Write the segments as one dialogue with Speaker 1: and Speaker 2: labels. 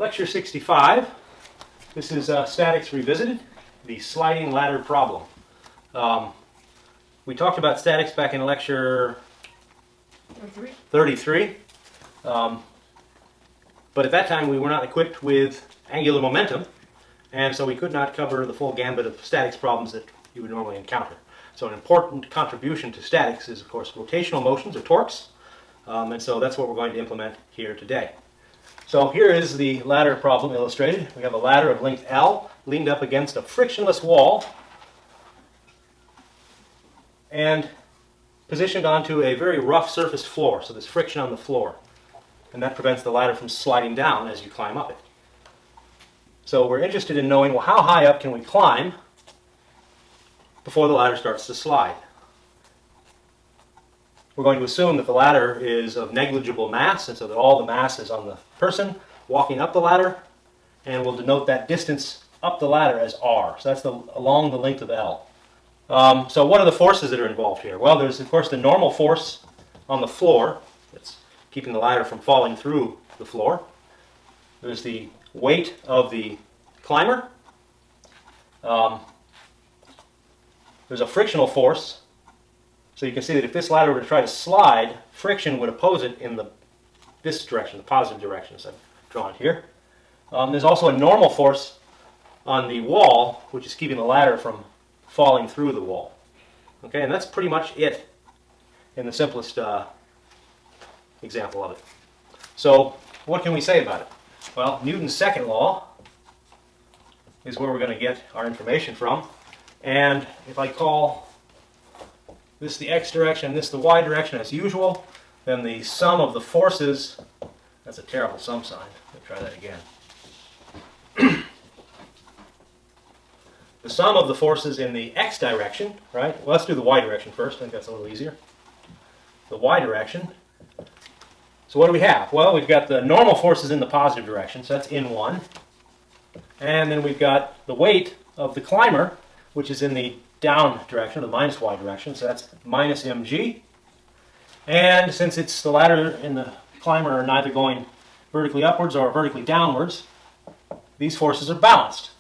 Speaker 1: Lecture 65. This is Statics Revisited, the sliding ladder problem. We talked about statics back in lecture 33. But at that time we were not equipped with angular momentum, and so we could not cover the full gambit of statics problems that you would normally encounter. So an important contribution to statics is, of course, rotational motions or torques, and so that's what we're going to implement here today. So here is the ladder problem illustrated. We have a ladder of length L leaned up against a frictionless wall and positioned onto a very rough surface floor, so there's friction on the floor, and that prevents the ladder from sliding down as you climb up it. So we're interested in knowing, well, how high up can we climb before the ladder starts to slide? We're going to assume that the ladder is of negligible mass, and so that all the mass is on the person walking up the ladder, and we'll denote that distance up the ladder as r. So that's along the length of L. So what are the forces that are involved here? Well, there's, of course, the normal force on the floor that's keeping the ladder from falling through the floor. There's the weight of the climber. There's a frictional force. So you can see that if this ladder were to try to slide, friction would oppose it in this direction, the positive direction, as I've drawn here. There's also a normal force on the wall, which is keeping the ladder from falling through the wall. Okay, and that's pretty much it in the simplest example of it. So what can we say about it? Well, Newton's second law is where we're going to get our information from. And if I call this the x direction and this the y direction as usual, then the sum of the forces, that's a terrible sum sign. Let me try that again. The sum of the forces in the x direction, right? Well, let's do the y direction first. I think that's a little easier. The y direction. So what do we have? Well, we've got the normal forces in the positive direction, so that's in1. And then we've got the weight of the climber, which is in the down direction, the minus y direction, so that's minus mg. And since it's the ladder and the climber are neither going vertically upwards or vertically downwards, these forces are balanced.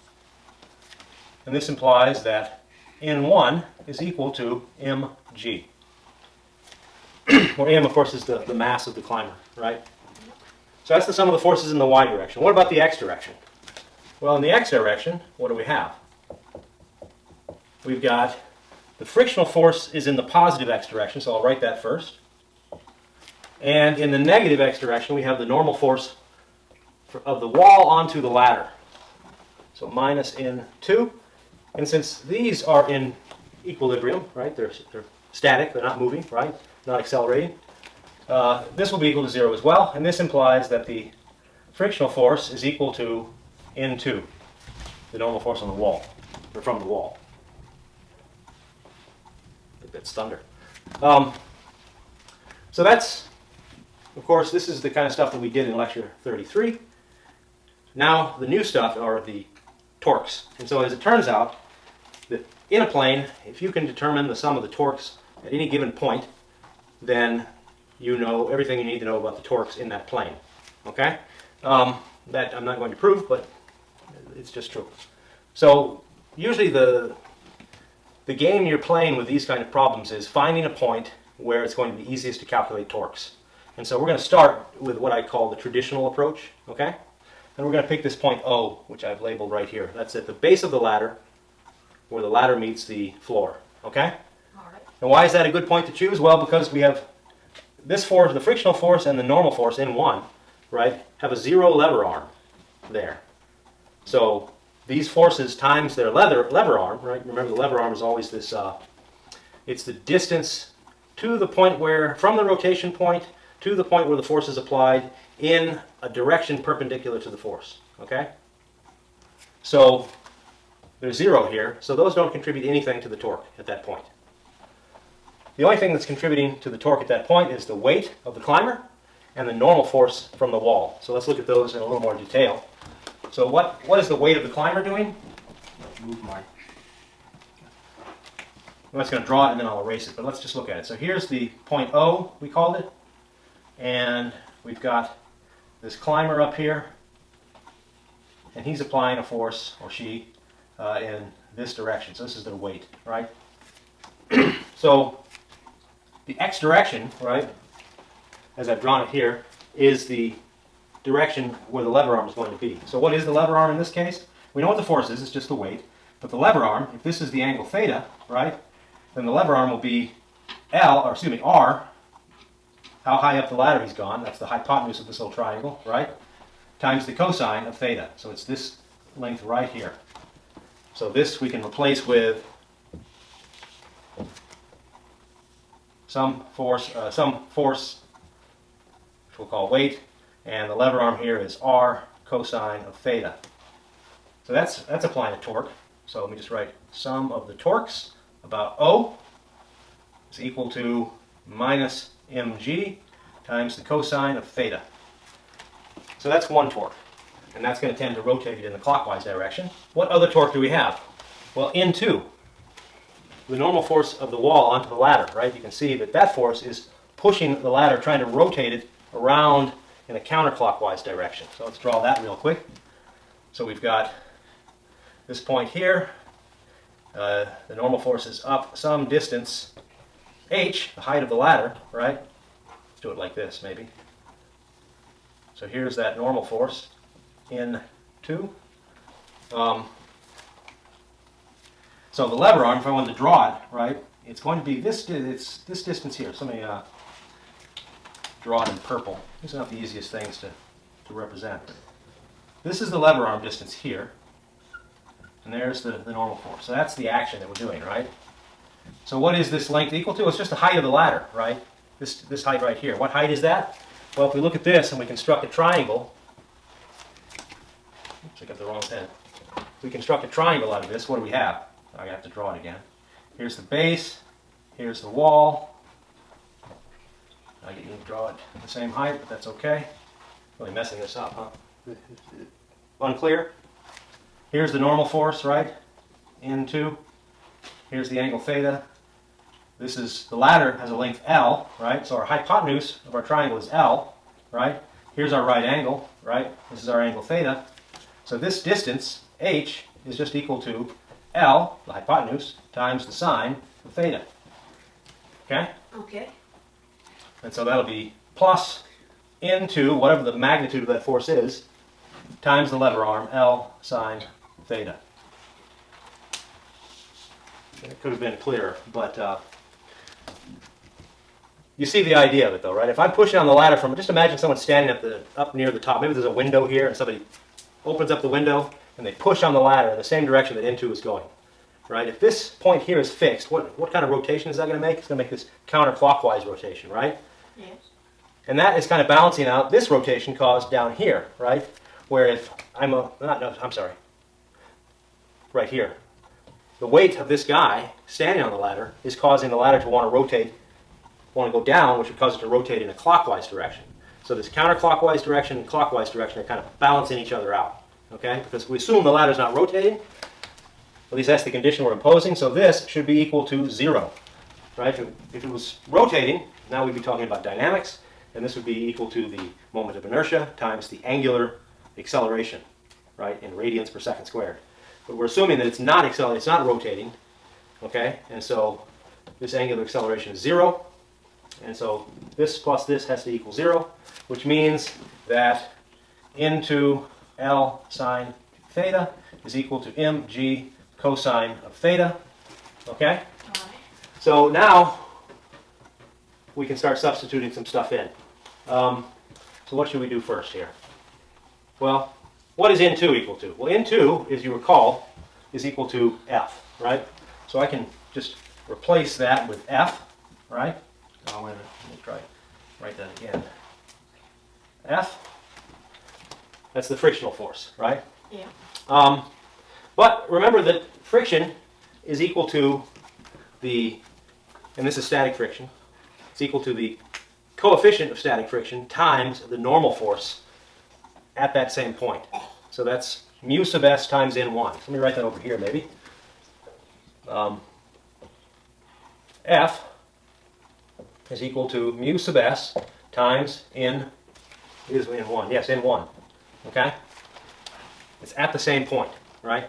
Speaker 1: And this implies that N1 is equal to mg. Where m, of course, is the mass of the climber, right? So that's the sum of the forces in the y direction. What about the x direction? Well, in the x direction, what do we have? We've got the frictional force is in the positive x direction, so I'll write that first. And in the negative x direction, we have the normal force of the wall onto the ladder. So minus N2. And since these are in equilibrium, right, they're static, they're not moving, right, not accelerating, this will be equal to 0 as well. And this implies that the frictional force is equal to N2, the normal force on the wall, or from the wall. That's thunder. So that's, of course, this is the kind of stuff that we did in lecture 33. Now the new stuff are the torques. And so as it turns out, that in a plane, if you can determine the sum of the torques at any given point, then you know everything you need to know about the torques in that plane. Okay? That I'm not going to prove, but it's just true. So usually the game you're playing with these kind of problems is finding a point where it's going to be easiest to calculate torques. And so we're going to start with what I call the traditional approach, okay? And we're going to pick this point O, which I've labeled right here. That's at the base of the ladder, where the ladder meets the floor, okay?
Speaker 2: All right.
Speaker 1: And why is that a good point to choose? Well, because we have this force, the frictional force, and the normal force in one, right, have a 0 lever arm there. So these forces times their lever arm, right? Remember, the lever arm is always this, it's the distance to the point where, from the rotation point to the point where the force is applied in a direction perpendicular to the force, okay? So there's 0 here, so those don't contribute anything to the torque at that point. The only thing that's contributing to the torque at that point is the weight of the climber and the normal force from the wall. So let's look at those in a little more detail. So what is the weight of the climber doing? Let's move my... I'm just going to draw it and then I'll erase it, but let's just look at it. So here's the point O, we called it, and we've got this climber up here, and he's applying a force, or she, in this direction. So this is their weight, right? So the x direction, right, as I've drawn it here, is the direction where the lever arm is going to be. So what is the lever arm in this case? We know what the force is, it's just the weight. But the lever arm, if this is the angle theta, right, then the lever arm will be R, how high up the ladder he's gone, that's the hypotenuse of this little triangle, right, times the cosine of theta. So it's this length right here. So this we can replace with some force, which we'll call weight, and the lever arm here is R cosine of theta. So that's applying a torque. So let me just write sum of the torques about O is equal to minus mg times the cosine of theta. So that's one torque, and that's going to tend to rotate it in the clockwise direction. What other torque do we have? Well, N2, the normal force of the wall onto the ladder, right? You can see that that force is pushing the ladder, trying to rotate it around in a counterclockwise direction. So let's draw that real quick. So we've got this point here. The normal force is up some distance, h, the height of the ladder, right? Let's do it like this, maybe. So here's that normal force, N2. So the lever arm, if I wanted to draw it, right, it's going to be this distance here. So let me draw it in purple. These are not the easiest things to represent. This is the lever arm distance here. And there's the normal force. So that's the action that we're doing, right? So what is this length equal to? It's just the height of the ladder, right? This height right here. What height is that? Well, if we look at this and we construct a triangle, oops, I got the wrong pen. If we construct a triangle out of this, what do we have? I have to draw it again. Here's the base, here's the wall. I get you to draw it the same height, but that's okay. Really messing this up, huh? Unclear? Here's the normal force, right? N2. Here's the angle theta. This is, the ladder has a length L, right? So our hypotenuse of our triangle is L, right? Here's our right angle, right? This is our angle theta. So this distance, h, is just equal to L, the hypotenuse, times the sine of theta. Okay?
Speaker 2: Okay.
Speaker 1: And so that'll be plus N2, whatever the magnitude of that force is, times the lever arm, L sine theta. It could have been clearer, but you see the idea of it though, right? If I'm pushing on the ladder from, just imagine someone standing up near the top. Maybe there's a window here and somebody opens up the window and they push on the ladder in the same direction that N2 is going, right? If this point here is fixed, what kind of rotation is that going to make? It's going to make this counterclockwise rotation, right?
Speaker 2: Yes.
Speaker 1: And that is kind of balancing out this rotation caused down here, right? Where if I'm right here. The weight of this guy standing on the ladder is causing the ladder to want to rotate, want to go down, which would cause it to rotate in a clockwise direction. So this counterclockwise direction and clockwise direction are kind of balancing each other out, okay? Because we assume the ladder's not rotating, at least that's the condition we're imposing, so this should be equal to 0, right? If it was rotating, now we'd be talking about dynamics, and this would be equal to the moment of inertia times the angular acceleration, right, in radians per second squared. But we're assuming that it's not accelerating, it's not rotating, okay? And so this angular acceleration is 0, and so this plus this has to equal 0, which means that N2 L sine theta is equal to mg cosine of theta, okay? So now we can start substituting some stuff in. So what should we do first here? Well, what is N2 equal to? Well, N2, as you recall, is equal to F, right? So I can just replace that with F, right? Oh, wait a minute. Let me try write that again. F, that's the frictional force, right?
Speaker 2: Yeah.
Speaker 1: But remember that friction is equal to the, and this is static friction, it's equal to the coefficient of static friction times the normal force at that same point. So that's mu sub s times n1. So let me write that over here maybe. F is equal to mu sub s times n, is n1, yes, n1, okay? It's at the same point, right?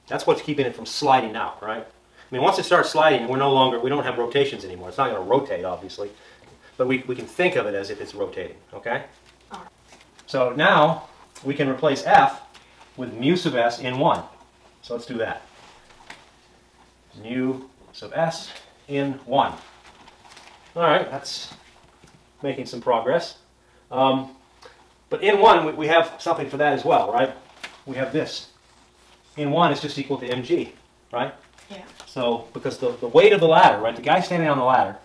Speaker 1: That's what's keeping it from sliding out, right? I mean, once it starts sliding, we don't have rotations anymore. It's not going to rotate, obviously, but we can think of it as if it's rotating, okay?
Speaker 2: All right.
Speaker 1: So now we can replace F with mu sub s in 1. So let's do that. Mu sub s in 1. All right, that's making some progress. But in 1, we have something for that as well, right? We have this. In 1 is just equal to mg, right?
Speaker 2: Yeah.
Speaker 1: So, because the weight of the ladder, right, the guy standing on the ladder,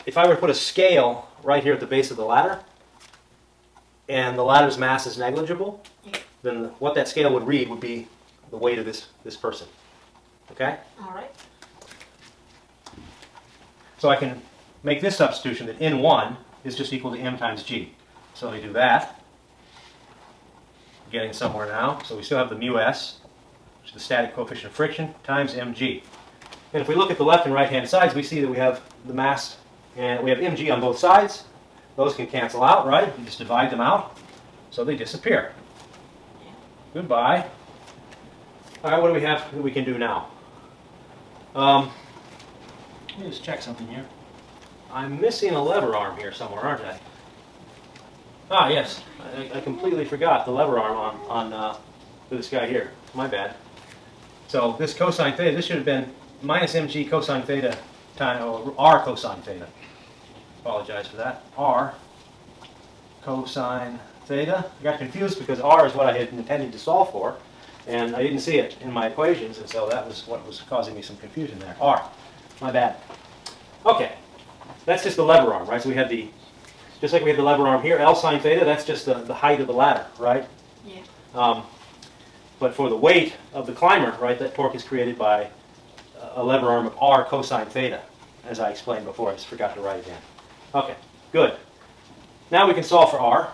Speaker 1: if I were to put a scale right here at the base of the ladder, and the ladder's mass is negligible,
Speaker 2: Yeah.
Speaker 1: then what that scale would read would be the weight of this person. Okay?
Speaker 2: All right.
Speaker 1: So I can make this substitution that n1 is just equal to m times g. So we do that. Getting somewhere now. So we still have the mu s, which is the static coefficient of friction, times mg. And if we look at the left and right hand sides, we see that we have the mass, and we have mg on both sides. Those can cancel out, right? You just divide them out, so they disappear.
Speaker 2: Yeah.
Speaker 1: Goodbye. All right, what do we have that we can do now? Let me just check something here. I'm missing a lever arm here somewhere, aren't I? Ah, yes. I completely forgot the lever arm on this guy here. My bad. So this cosine theta, this should have been minus mg cosine theta times, or r cosine theta. Apologize for that. R cosine theta. I got confused because r is what I had intended to solve for, and I didn't see it in my equations, and so that was what was causing me some confusion there. R. My bad. Okay. That's just the lever arm, right? So we had just like we had the lever arm here, L sine theta, that's just the height of the ladder, right?
Speaker 2: Yeah.
Speaker 1: But for the weight of the climber, right, that torque is created by a lever arm of r cosine theta, as I explained before. I just forgot to write again. Okay, good. Now we can solve for r,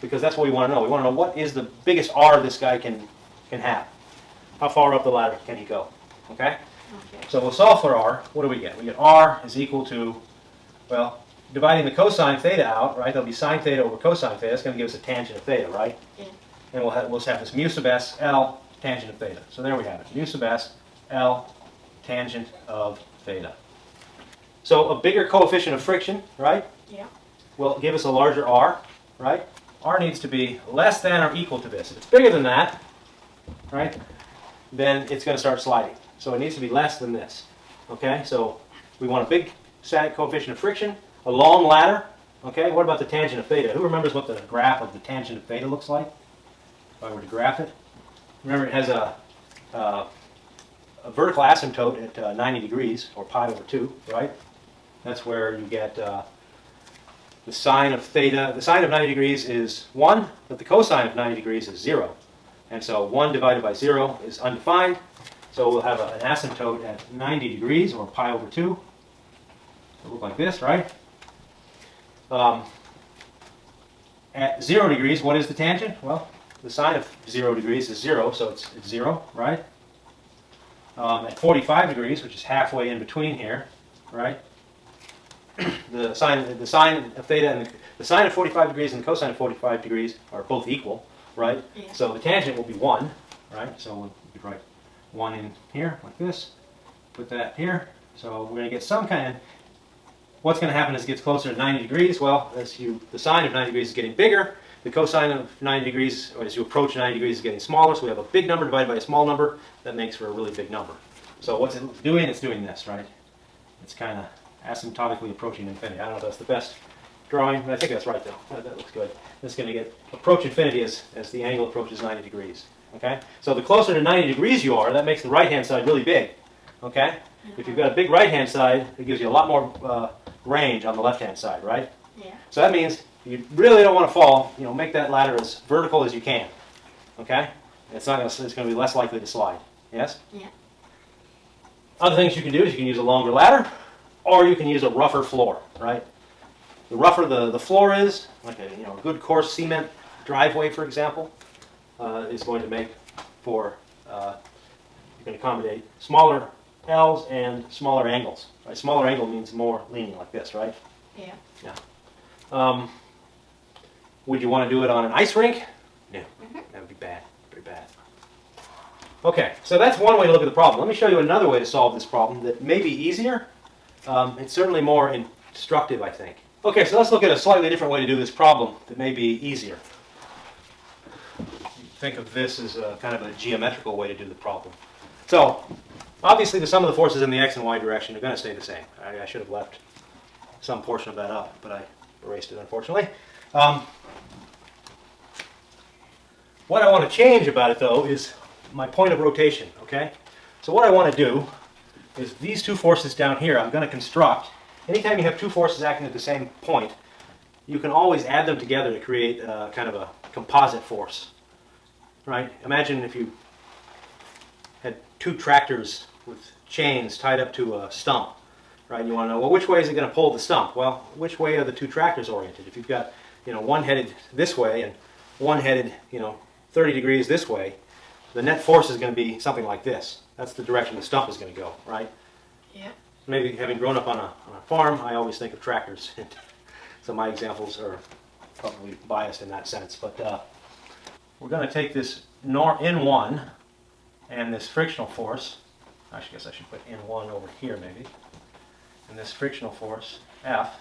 Speaker 1: because that's what we want to know. We want to know what is the biggest r this guy can have. How far up the ladder can he go? Okay?
Speaker 2: Okay.
Speaker 1: So we'll solve for r. What do we get? We get r is equal to, well, dividing the cosine theta out, right? That'll be sine theta over cosine theta. That's going to give us a tangent of theta, right?
Speaker 2: Yeah.
Speaker 1: And we'll just have this mu sub s L tangent of theta. So there we have it. Mu sub s L tangent of theta. So a bigger coefficient of friction, right,
Speaker 2: Yeah.
Speaker 1: will give us a larger r, right? R needs to be less than or equal to this. If it's bigger than that, right, then it's going to start sliding. So it needs to be less than this. Okay, so we want a big static coefficient of friction, a long ladder. Okay, what about the tangent of theta? Who remembers what the graph of the tangent of theta looks like? If I were to graph it. Remember, it has a vertical asymptote at 90 degrees, or pi over 2, right? That's where you get the sine of theta. The sine of 90 degrees is 1, but the cosine of 90 degrees is 0. And so 1 divided by 0 is undefined. So we'll have an asymptote at 90 degrees, or pi over 2. It'll look like this, right? At 0 degrees, what is the tangent? Well, the sine of 0 degrees is 0, so it's 0, right? At 45 degrees, which is halfway in between here, right? The sine of theta and the sine of 45 degrees and the cosine of 45 degrees are both equal, right?
Speaker 2: Yeah.
Speaker 1: So the tangent will be 1, right? So we'll write 1 in here, like this. Put that here. So we're going to get some kind of... What's going to happen as it gets closer to 90 degrees? Well, the sine of 90 degrees is getting bigger. The cosine of 90 degrees, or as you approach 90 degrees, is getting smaller. So we have a big number divided by a small number. That makes for a really big number. So what's it doing? It's doing this, right? It's kind of asymptotically approaching infinity. I don't know if that's the best drawing, but I think that's right, though. That looks good. It's going to approach infinity as the angle approaches 90 degrees. Okay? So the closer to 90 degrees you are, that makes the right-hand side really big. Okay? If you've got a big right-hand side, it gives you a lot more range on the left-hand side, right?
Speaker 2: Yeah.
Speaker 1: So that means you really don't want to fall. You know, make that ladder as vertical as you can. Okay? It's going to be less likely to slide. Yes?
Speaker 2: Yeah.
Speaker 1: Other things you can do is you can use a longer ladder, or you can use a rougher floor, right? The rougher the floor is, like a good coarse cement driveway, for example, is going to make for you can accommodate smaller L's and smaller angles. Right? Smaller angle means more leaning, like this, right?
Speaker 2: Yeah.
Speaker 1: Yeah. Would you want to do it on an ice rink? No, that would be bad, very bad. Okay, so that's one way to look at the problem. Let me show you another way to solve this problem that may be easier. It's certainly more instructive, I think. Okay, so let's look at a slightly different way to do this problem that may be easier. Think of this as a kind of a geometrical way to do the problem. So, obviously the sum of the forces in the x and y direction are going to stay the same. I should have left some portion of that up, but I erased it unfortunately. What I want to change about it though is my point of rotation, okay? So what I want to do is these two forces down here I'm going to construct. Anytime you have two forces acting at the same point, you can always add them together to create kind of a composite force. Right? Imagine if you had two tractors with chains tied up to a stump, right? And you want to know, well, which way is it going to pull the stump? Well, which way are the two tractors oriented? If you've got, one headed this way and one headed, 30 degrees this way, the net force is going to be something like this. That's the direction the stump is going to go, right?
Speaker 2: Yeah.
Speaker 1: Maybe having grown up on a farm, I always think of tractors. So my examples are probably biased in that sense, but we're going to take this N1 and this frictional force, I guess I should put N1 over here maybe, and this frictional force, F,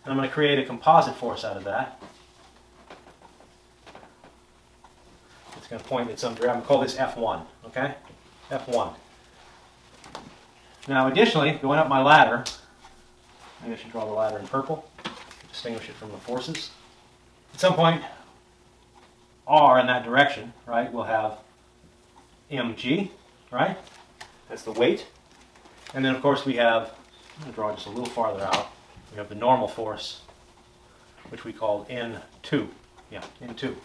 Speaker 1: and I'm going to create a composite force out of that. It's going to point in some direction. I'm going to call this F1, okay? F1. Now additionally, going up my ladder, maybe I should draw the ladder in purple, to distinguish it from the forces. At some point, R in that direction, right, we'll have mg, right? That's the weight. And then of course we have, I'm going to draw just a little farther out, we have the normal force, which we call N2. Yeah, N2.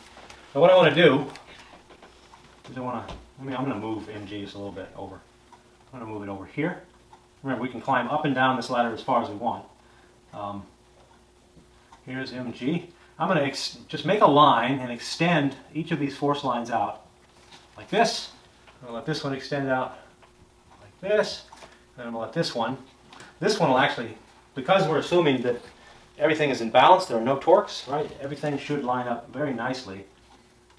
Speaker 1: So what I want to do is I'm going to move mg just a little bit over. I'm going to move it over here. Remember, we can climb up and down this ladder as far as we want. Here's mg. I'm going to just make a line and extend each of these force lines out like this. I'm going to let this one extend out like this. And I'm going to let this one will actually, because we're assuming that everything is in balance, there are no torques, right? Everything should line up very nicely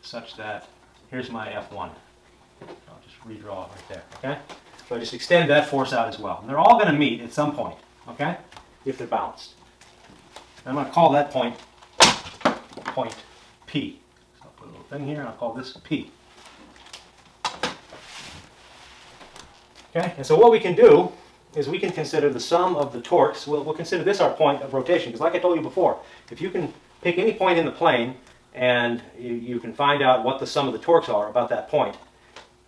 Speaker 1: such that, here's my F1. I'll just redraw it right there, okay? So I just extend that force out as well. And they're all going to meet at some point, okay? If they're balanced. I'm going to call that point P. So I'll put a little thing here and I'll call this P. Okay, and so what we can do is we can consider the sum of the torques. We'll consider this our point of rotation, because like I told you before, if you can pick any point in the plane and you can find out what the sum of the torques are about that point,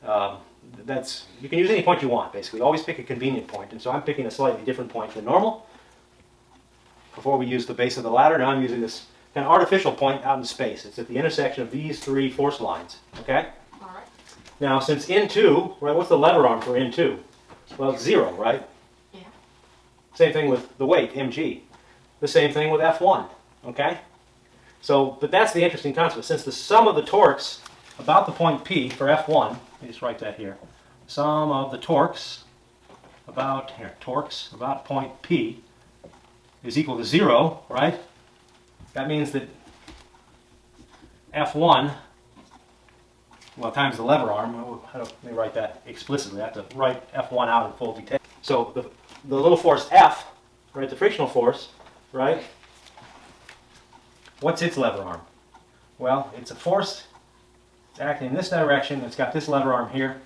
Speaker 1: you can use any point you want, basically. Always pick a convenient point, and so I'm picking a slightly different point than normal. Before we used the base of the ladder, now I'm using this kind of artificial point out in space. It's at the intersection of these three force lines, okay?
Speaker 2: All right.
Speaker 1: Now, since N2, right, what's the lever arm for N2? Well, it's 0, right?
Speaker 2: Yeah.
Speaker 1: Same thing with the weight, mg. The same thing with F1, okay? So, but that's the interesting concept. Since the sum of the torques about the point P for F1, let me just write that here. Sum of the torques about point P is equal to 0, right? That means that F1, well, times the lever arm, let me write that explicitly. I have to write F1 out in full detail. So the little force F, right, the frictional force, right, what's its lever arm? Well, it's a force, it's acting in this direction, it's got this lever arm here,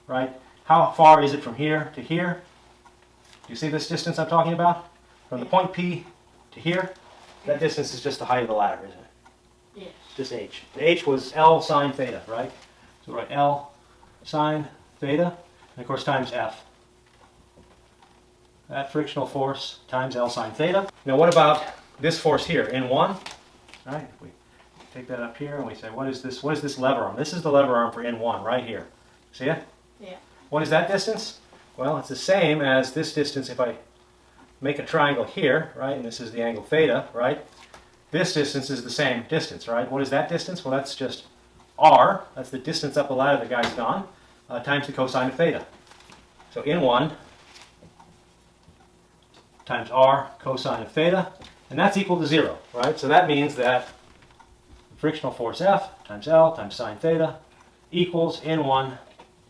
Speaker 1: right? How far is it from here to here? Do you see this distance I'm talking about? From the point P to here? That distance is just the height of the ladder, isn't it?
Speaker 2: Yes.
Speaker 1: Just h. The h was L sine theta, right? So write L sine theta, and of course times F. That frictional force times L sine theta. Now what about this force here, N1? Right? If we take that up here and we say, what is this lever arm? This is the lever arm for N1 right here. See it?
Speaker 2: Yeah.
Speaker 1: What is that distance? Well, it's the same as this distance if I make a triangle here, right? And this is the angle theta, right? This distance is the same distance, right? What is that distance? Well, that's just r. That's the distance up the ladder the guy's gone, times the cosine of theta. So N1 times r cosine of theta, and that's equal to 0, right? So that means that frictional force F times L times sine theta equals N1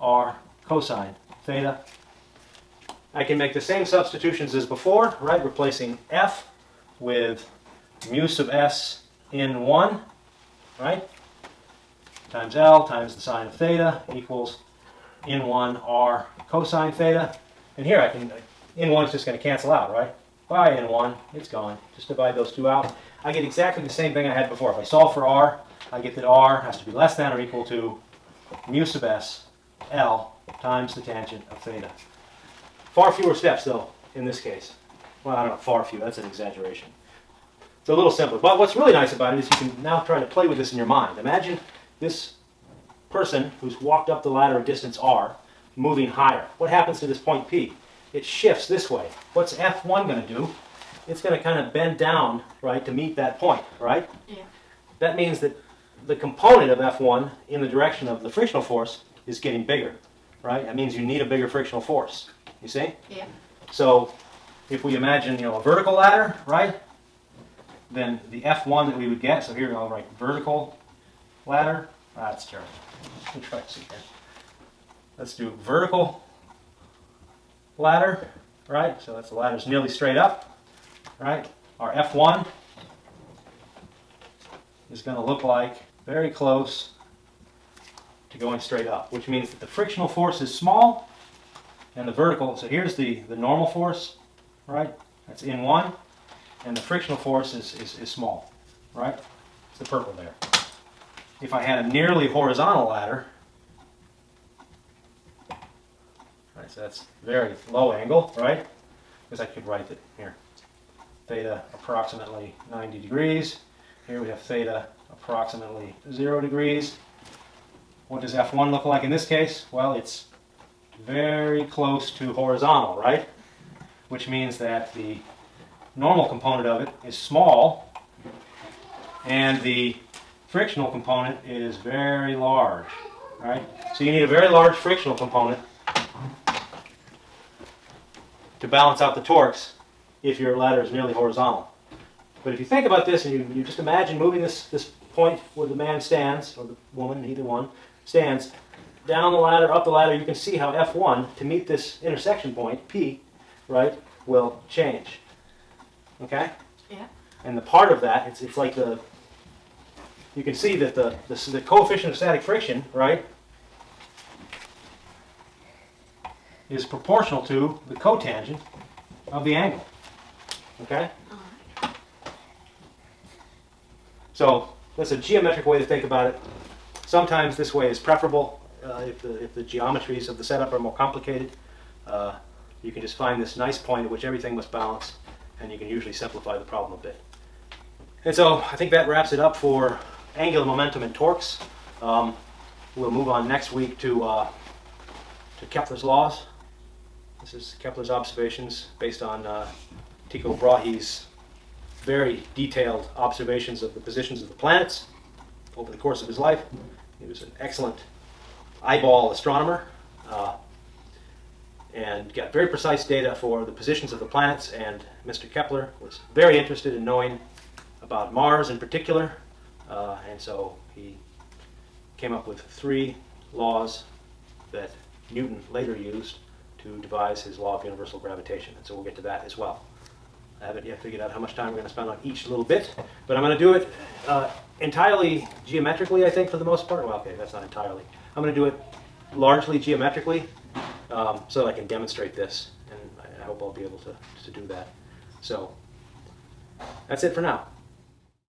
Speaker 1: R cosine theta. I can make the same substitutions as before, right? Replacing F with mu sub S N1, right? Times L times the sine of theta equals N1 R cosine theta. And here N1 is just going to cancel out, right? By N1, it's gone. Just divide those two out. I get exactly the same thing I had before. If I solve for R, I get that R has to be less than or equal to mu sub S L times the tangent of theta. Far fewer steps, though, in this case. Well, I don't know, far few. That's an exaggeration. It's a little simpler. But what's really nice about it is you can now try to play with this in your mind. Imagine this person who's walked up the ladder a distance R, moving higher. What happens to this point P? It shifts this way. What's F1 going to do? It's going to kind of bend down, right, to meet that point, right?
Speaker 2: Yeah.
Speaker 1: That means that the component of F1 in the direction of the frictional force is getting bigger, right? That means you need a bigger frictional force. You see?
Speaker 2: Yeah.
Speaker 1: So if we imagine, a vertical ladder, right? Then the F1 that we would get, so here I'll write vertical ladder. That's terrible. Let me try this again. Let's do vertical ladder, right? So that's the ladder's nearly straight up, right? Our F1 is going to look like very close to going straight up, which means that the frictional force is small and the vertical, so here's the normal force, right? That's N1, and the frictional force is small, right? It's the purple there. If I had a nearly horizontal ladder, right, so that's very low angle, right? Because I could write it here. Theta approximately 90 degrees. Here we have theta approximately 0 degrees. What does F1 look like in this case? Well, it's very close to horizontal, right? Which means that the normal component of it is small and the frictional component is very large, right? So you need a very large frictional component to balance out the torques if your ladder is nearly horizontal. But if you think about this and you just imagine moving this point where the man stands, or the woman, either one, stands, down the ladder, up the ladder, you can see how F1, to meet this intersection point, P, right, will change. Okay?
Speaker 2: Yeah.
Speaker 1: And the part of that, it's like you can see that the coefficient of static friction, right, is proportional to the cotangent of the angle. Okay?
Speaker 2: Alright.
Speaker 1: So that's a geometric way to think about it. Sometimes this way is preferable if the geometries of the setup are more complicated. You can just find this nice point at which everything must balance, and you can usually simplify the problem a bit. And so I think that wraps it up for angular momentum and torques. We'll move on next week to Kepler's laws. This is Kepler's observations based on Tycho Brahe's very detailed observations of the positions of the planets over the course of his life. He was an excellent eyeball astronomer and got very precise data for the positions of the planets, and Mr. Kepler was very interested in knowing about Mars in particular, and so he came up with 3 laws that Newton later used to devise his law of universal gravitation, and so we'll get to that as well. I haven't yet figured out how much time we're going to spend on each little bit, but I'm going to do it entirely geometrically, I think, for the most part. Well, okay, that's not entirely. I'm going to do it largely geometrically so that I can demonstrate this, and I hope I'll be able to do that. So that's it for now.